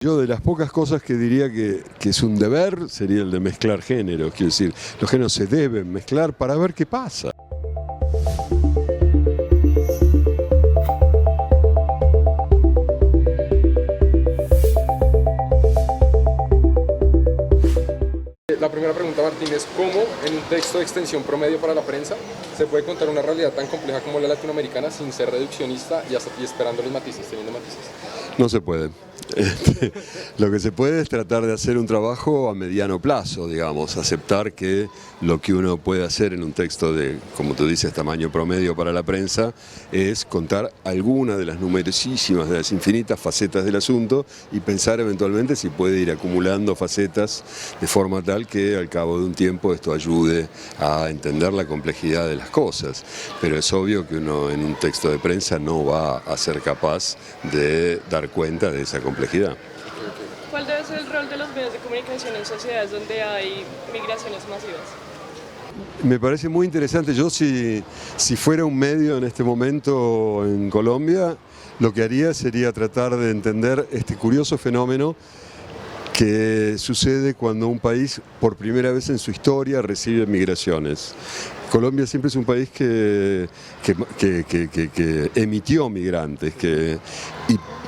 Yo de las pocas cosas que diría que es un deber sería el de mezclar géneros, quiero decir, los géneros se deben mezclar para ver qué pasa. La primera pregunta, Martín, es ¿cómo en un texto de extensión promedio para la prensa se puede contar una realidad tan compleja como la latinoamericana sin ser reduccionista y esperando los matices, teniendo matices? No se puede. Lo que se puede es tratar de hacer un trabajo a mediano plazo, digamos, aceptar que lo que uno puede hacer en un texto de, como tú dices, tamaño promedio para la prensa, es contar alguna de las numerosísimas, de las infinitas facetas del asunto y pensar eventualmente si puede ir acumulando facetas de forma tal que al cabo de un tiempo esto ayude a entender la complejidad de las cosas. Pero es obvio que uno en un texto de prensa no va a ser capaz de dar cuenta de esa complejidad. ¿Cuál debe ser el rol de los medios de comunicación en sociedades donde hay migraciones masivas? Me parece muy interesante. Yo si fuera un medio en este momento en Colombia, lo que haría sería tratar de entender este curioso fenómeno que sucede cuando un país por primera vez en su historia recibe migraciones. Colombia siempre es un país que emitió migrantes,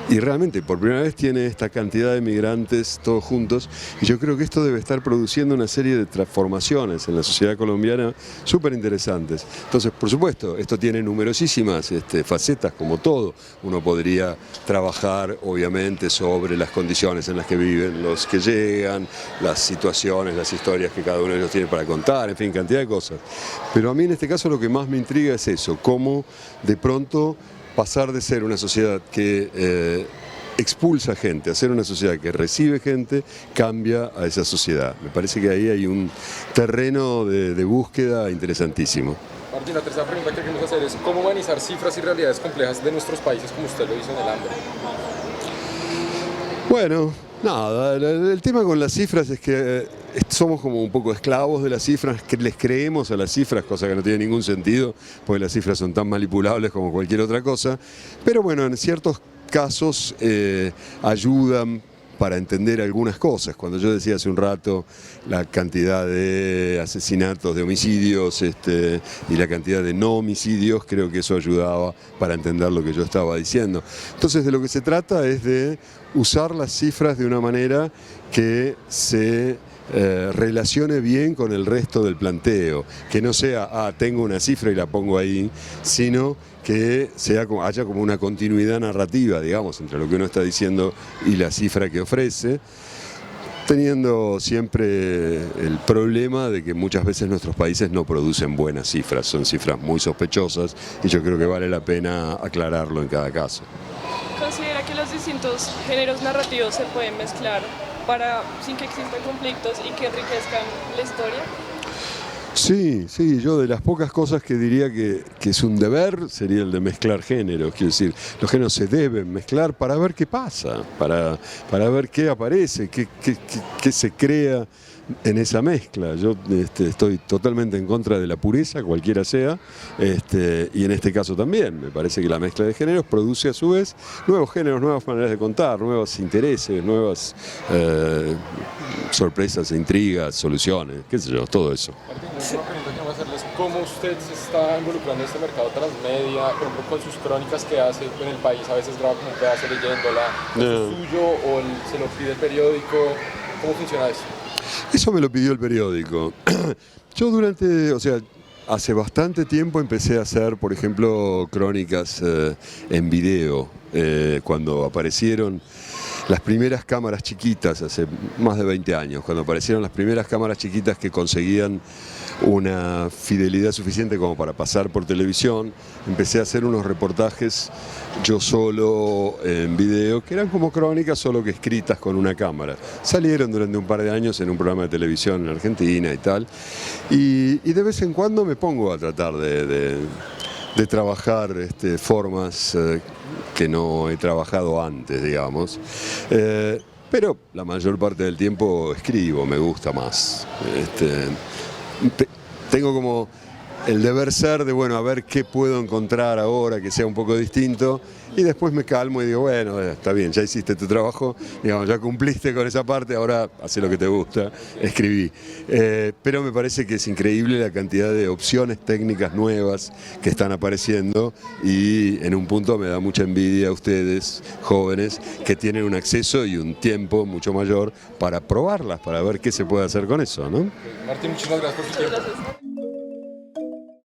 y realmente por primera vez tiene esta cantidad de migrantes todos juntos, y yo creo que esto debe estar produciendo una serie de transformaciones en la sociedad colombiana súper interesantes. Entonces, por supuesto, esto tiene numerosísimas facetas, como todo. Uno podría trabajar, obviamente, sobre las condiciones en las que viven los que llegan, las situaciones, las historias que cada uno de ellos tiene para contar, en fin, cantidad de cosas. Pero a mí en este caso lo que más me intriga es eso, cómo de pronto pasar de ser una sociedad que expulsa gente a ser una sociedad que recibe gente, cambia a esa sociedad. Me parece que ahí hay un terreno de búsqueda interesantísimo. Martín, la tercera pregunta que queremos hacer es ¿cómo humanizar cifras y realidades complejas de nuestros países como usted lo hizo en el hambre? Bueno, nada, el tema con las cifras es que somos como un poco esclavos de las cifras, que les creemos a las cifras, cosa que no tiene ningún sentido, porque las cifras son tan manipulables como cualquier otra cosa, pero bueno, en ciertos casos ayudan para entender algunas cosas. Cuando yo decía hace un rato la cantidad de asesinatos, de homicidios y la cantidad de no homicidios, creo que eso ayudaba para entender lo que yo estaba diciendo. Entonces de lo que se trata es de usar las cifras de una manera que se relacione bien con el resto del planteo, que no sea, tengo una cifra y la pongo ahí, sino que haya como una continuidad narrativa, digamos, entre lo que uno está diciendo y la cifra que ofrece, teniendo siempre el problema de que muchas veces nuestros países no producen buenas cifras, son cifras muy sospechosas y yo creo que vale la pena aclararlo en cada caso. ¿Considera que los distintos géneros narrativos se pueden mezclar sin que existan conflictos y que enriquezcan la historia? Sí, yo de las pocas cosas que diría que es un deber sería el de mezclar géneros, quiero decir, los géneros se deben mezclar para ver qué pasa, para ver qué aparece, qué se crea en esa mezcla. Yo estoy totalmente en contra de la pureza, cualquiera sea, y en este caso también. Me parece que la mezcla de géneros produce a su vez nuevos géneros, nuevas maneras de contar, nuevos intereses, nuevas sorpresas, intrigas, soluciones, qué sé yo, todo eso. Martín, una pregunta que vamos a hacerles, ¿cómo usted se está involucrando en este mercado transmedia, por ejemplo, con sus crónicas que hace en el país? A veces graba como un pedazo leyéndola, ¿es suyo o se lo pide el periódico? ¿Cómo funciona eso? Eso me lo pidió el periódico. Yo hace bastante tiempo empecé a hacer, por ejemplo, crónicas en video, cuando aparecieron las primeras cámaras chiquitas, hace más de 20 años, cuando aparecieron las primeras cámaras chiquitas que conseguían una fidelidad suficiente como para pasar por televisión, empecé a hacer unos reportajes yo solo en video, que eran como crónicas, solo que escritas con una cámara. Salieron durante un par de años en un programa de televisión en Argentina y tal, y de vez en cuando me pongo a tratar de trabajar formas que no he trabajado antes, digamos. Pero la mayor parte del tiempo escribo, me gusta más. Tengo como el deber ser de, bueno, a ver qué puedo encontrar ahora que sea un poco distinto, y después me calmo y digo, bueno, está bien, ya hiciste tu trabajo, digamos, ya cumpliste con esa parte, ahora hacé lo que te gusta, escribí. Pero me parece que es increíble la cantidad de opciones técnicas nuevas que están apareciendo, y en un punto me da mucha envidia a ustedes, jóvenes, que tienen un acceso y un tiempo mucho mayor para probarlas, para ver qué se puede hacer con eso, ¿no? Martín, muchísimas gracias por su tiempo. Gracias.